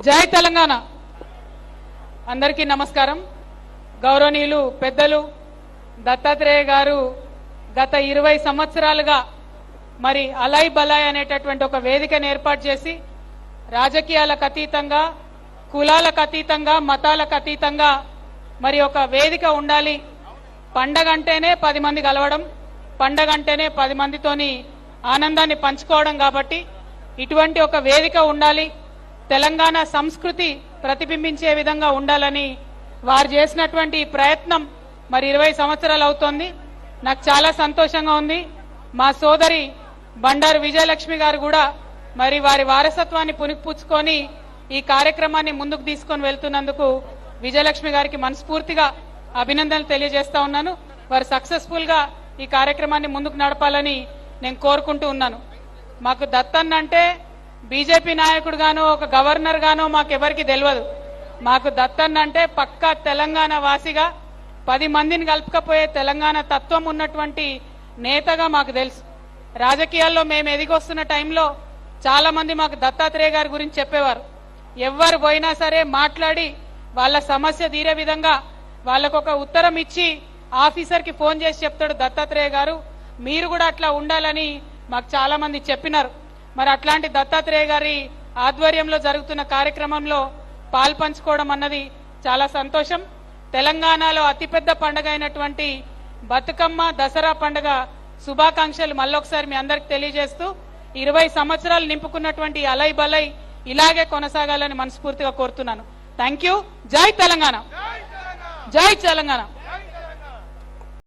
జై తెలంగాణ. అందరికీ నమస్కారం. గౌరవనీయులు పెద్దలు దత్తాత్రేయ గారు గత 20 సంవత్సరాలుగా మరి అలై బలాయ్ అనేటటువంటి ఒక వేదికను ఏర్పాటు చేసి రాజకీయాలకు అతీతంగా, కులాలకు అతీతంగా, మతాలకు అతీతంగా మరి ఒక వేదిక ఉండాలి. పండగ అంటేనే 10 మంది కలవడం, పండగ అంటేనే 10 మందితోని ఆనందాన్ని పంచుకోవడం. కాబట్టి ఇటువంటి ఒక వేదిక ఉండాలి, తెలంగాణ సంస్కృతి ప్రతిబింబించే విధంగా ఉండాలని వారు చేసినటువంటి ప్రయత్నం మరి 20 సంవత్సరాలు అవుతోంది. నాకు చాలా సంతోషంగా ఉంది. మా సోదరి బండారు విజయలక్ష్మి గారు కూడా మరి వారి వారసత్వాన్ని పునిపుచ్చుకొని ఈ కార్యక్రమాన్ని ముందుకు తీసుకొని వెళ్తున్నందుకు విజయలక్ష్మి గారికి మనస్ఫూర్తిగా అభినందనలు తెలియజేస్తా ఉన్నాను. వారు సక్సెస్ఫుల్ గా ఈ కార్యక్రమాన్ని ముందుకు నడపాలని నేను కోరుకుంటూ ఉన్నాను. మాకు దత్తన్న అంటే బీజేపీ నాయకుడు గానో ఒక గవర్నర్ గానో మాకెవరికి తెలియదు. మాకు దత్తన్న అంటే పక్కా తెలంగాణ వాసిగా 10 మందిని కలుపుకపోయే తెలంగాణ తత్వం ఉన్నటువంటి నేతగా మాకు తెలుసు. రాజకీయాల్లో మేము ఎదిగొస్తున్న టైంలో చాలా మంది మాకు దత్తాత్రేయ గారి గురించి చెప్పేవారు. ఎవరు పోయినా సరే మాట్లాడి వాళ్ళ సమస్య తీరే విధంగా వాళ్ళకు ఒక ఉత్తరం ఇచ్చి ఆఫీసర్కి ఫోన్ చేసి చెప్తాడు దత్తాత్రేయ గారు, మీరు కూడా అట్లా ఉండాలని మాకు చాలా మంది చెప్పినారు. మరి అట్లాంటి దత్తాత్రేయ గారి ఆధ్వర్యంలో జరుగుతున్న కార్యక్రమంలో పాల్పంచుకోవడం అన్నది చాలా సంతోషం. తెలంగాణలో అతిపెద్ద పండుగ అయినటువంటి బతుకమ్మ దసరా పండుగ శుభాకాంక్షలు మళ్ళొకసారి మీ అందరికి తెలియజేస్తూ 20 సంవత్సరాలు నింపుకున్నటువంటి అలై బలై ఇలాగే కొనసాగాలని మనస్ఫూర్తిగా కోరుతున్నాను. Thank you. జై తెలంగాణ. జై తెలంగాణ.